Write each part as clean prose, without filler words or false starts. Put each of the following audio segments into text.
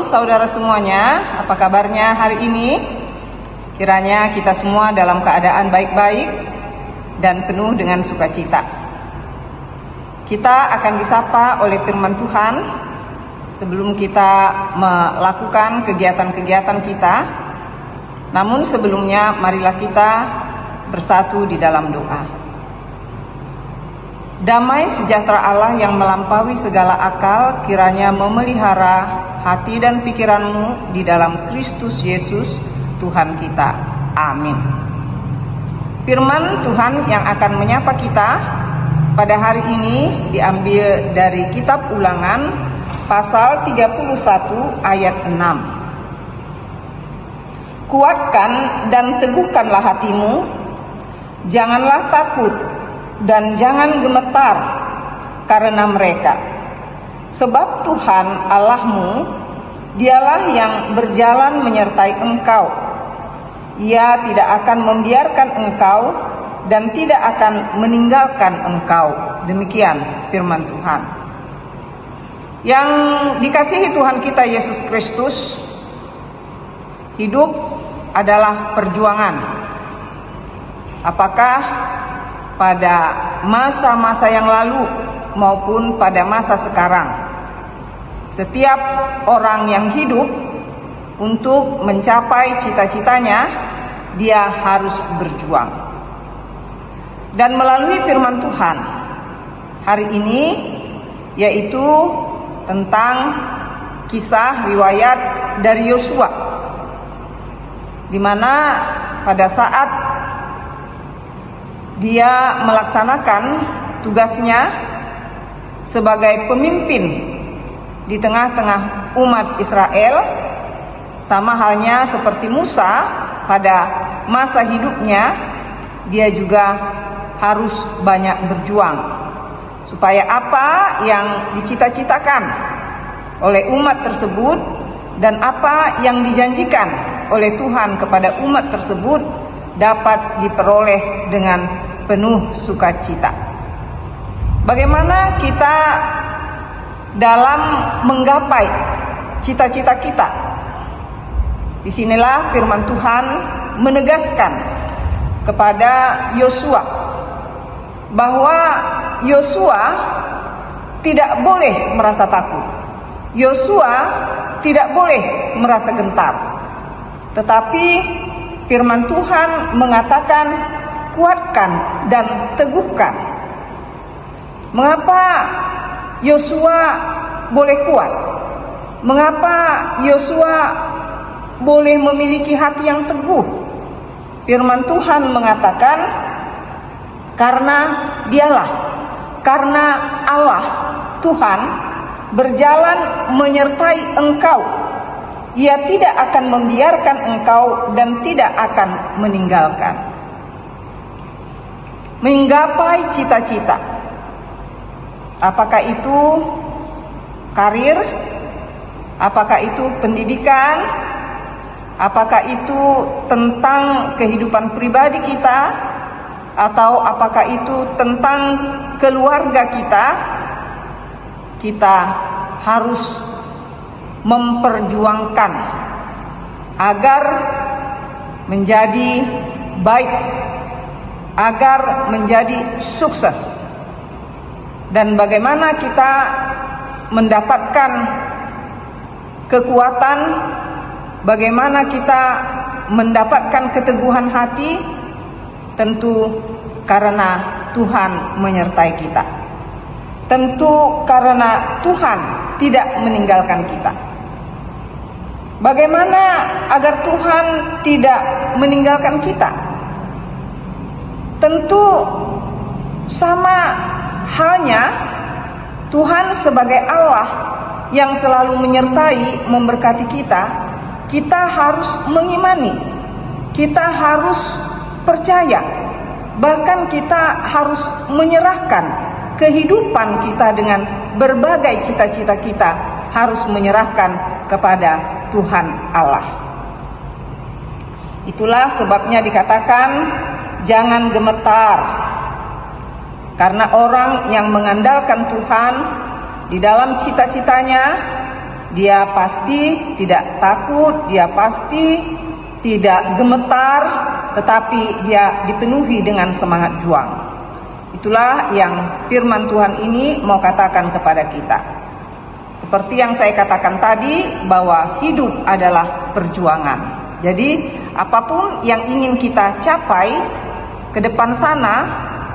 saudara semuanya, apa kabarnya hari ini? Kiranya kita semua dalam keadaan baik-baik dan penuh dengan sukacita. Kita akan disapa oleh firman Tuhan sebelum kita melakukan kegiatan-kegiatan kita. Namun sebelumnya marilah kita bersatu di dalam doa. Damai sejahtera Allah yang melampaui segala akal kiranya memelihara hati dan pikiranmu di dalam Kristus Yesus Tuhan kita. Amin. Firman Tuhan yang akan menyapa kita pada hari ini diambil dari kitab Ulangan pasal 31 ayat 6. Kuatkan dan teguhkanlah hatimu, janganlah takut dan jangan gemetar karena mereka. Sebab Tuhan Allahmu, dialah yang berjalan menyertai engkau. Ia tidak akan membiarkan engkau dan tidak akan meninggalkan engkau. Demikian firman Tuhan. Yang dikasihi Tuhan kita Yesus Kristus, hidup adalah perjuangan. Apakah pada masa-masa yang lalu maupun pada masa sekarang, setiap orang yang hidup untuk mencapai cita-citanya, dia harus berjuang. Dan melalui firman Tuhan hari ini, yaitu tentang kisah riwayat dari Yosua, di mana pada saat dia melaksanakan tugasnya sebagai pemimpin di tengah-tengah umat Israel, sama halnya seperti Musa pada masa hidupnya, dia juga harus banyak berjuang supaya apa yang dicita-citakan oleh umat tersebut dan apa yang dijanjikan oleh Tuhan kepada umat tersebut dapat diperoleh dengan penuh sukacita. Bagaimana kita dalam menggapai cita-cita kita? Disinilah firman Tuhan menegaskan kepada Yosua bahwa Yosua tidak boleh merasa takut. Yosua tidak boleh merasa gentar. Tetapi firman Tuhan mengatakan kuatkan dan teguhkan. Mengapa Yosua boleh kuat? Mengapa Yosua boleh memiliki hati yang teguh? Firman Tuhan mengatakan karena Allah Tuhan berjalan menyertai engkau. Ia tidak akan membiarkan engkau dan tidak akan meninggalkan. Menggapai cita-cita, apakah itu karir, apakah itu pendidikan, apakah itu tentang kehidupan pribadi kita, atau apakah itu tentang keluarga kita, kita harus memperjuangkan agar menjadi baik, agar menjadi sukses. Dan bagaimana kita mendapatkan kekuatan, bagaimana kita mendapatkan keteguhan hati? Tentu karena Tuhan menyertai kita. Tentu karena Tuhan tidak meninggalkan kita. Bagaimana agar Tuhan tidak meninggalkan kita? Tentu sama halnya Tuhan sebagai Allah yang selalu menyertai, memberkati kita. Kita harus mengimani, kita harus percaya, bahkan kita harus menyerahkan kehidupan kita dengan berbagai cita-cita kita, harus menyerahkan kepada Tuhan Allah. Itulah sebabnya dikatakan jangan gemetar, karena orang yang mengandalkan Tuhan di dalam cita-citanya, dia pasti tidak takut, dia pasti tidak gemetar, tetapi dia dipenuhi dengan semangat juang. Itulah yang firman Tuhan ini mau katakan kepada kita. Seperti yang saya katakan tadi, bahwa hidup adalah perjuangan. Jadi apapun yang ingin kita capai ke depan sana,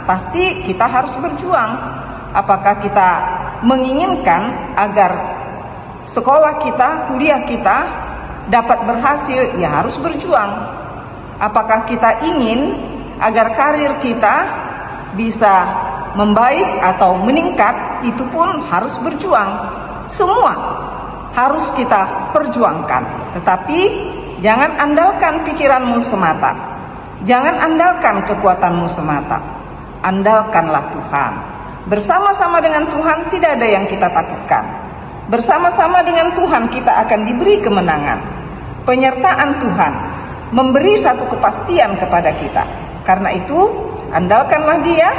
pasti kita harus berjuang. Apakah kita menginginkan agar sekolah kita, kuliah kita dapat berhasil, ya harus berjuang. Apakah kita ingin agar karir kita bisa membaik atau meningkat, itu pun harus berjuang. Semua harus kita perjuangkan. Tetapi jangan andalkan pikiranmu semata. Jangan andalkan kekuatanmu semata. Andalkanlah Tuhan. Bersama-sama dengan Tuhan tidak ada yang kita takutkan. Bersama-sama dengan Tuhan kita akan diberi kemenangan. Penyertaan Tuhan memberi satu kepastian kepada kita. Karena itu, andalkanlah Dia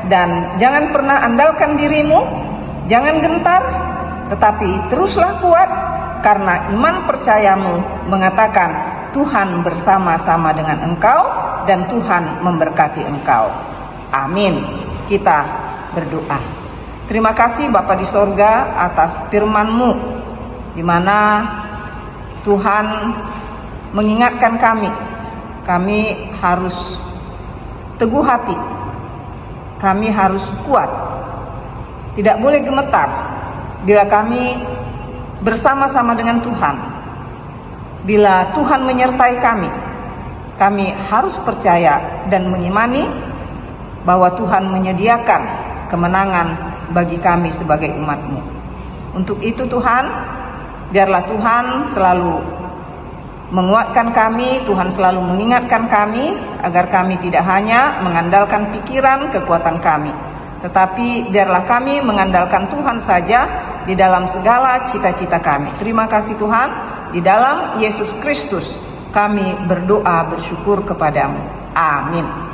dan jangan pernah andalkan dirimu. Jangan gentar, tetapi teruslah kuat karena iman percayamu mengatakan Tuhan bersama-sama dengan engkau dan Tuhan memberkati engkau. Amin. Kita berdoa. Terima kasih Bapa di sorga atas firman-Mu, di mana Tuhan mengingatkan kami harus teguh hati, kami harus kuat, tidak boleh gemetar bila kami bersama-sama dengan Tuhan. Bila Tuhan menyertai kami harus percaya dan mengimani bahwa Tuhan menyediakan kemenangan bagi kami sebagai umat-Mu. Untuk itu Tuhan, biarlah Tuhan selalu menguatkan kami, Tuhan selalu mengingatkan kami, agar kami tidak hanya mengandalkan pikiran, kekuatan kami, tetapi biarlah kami mengandalkan Tuhan saja di dalam segala cita-cita kami. Terima kasih Tuhan, di dalam Yesus Kristus kami berdoa bersyukur kepadamu. Amin.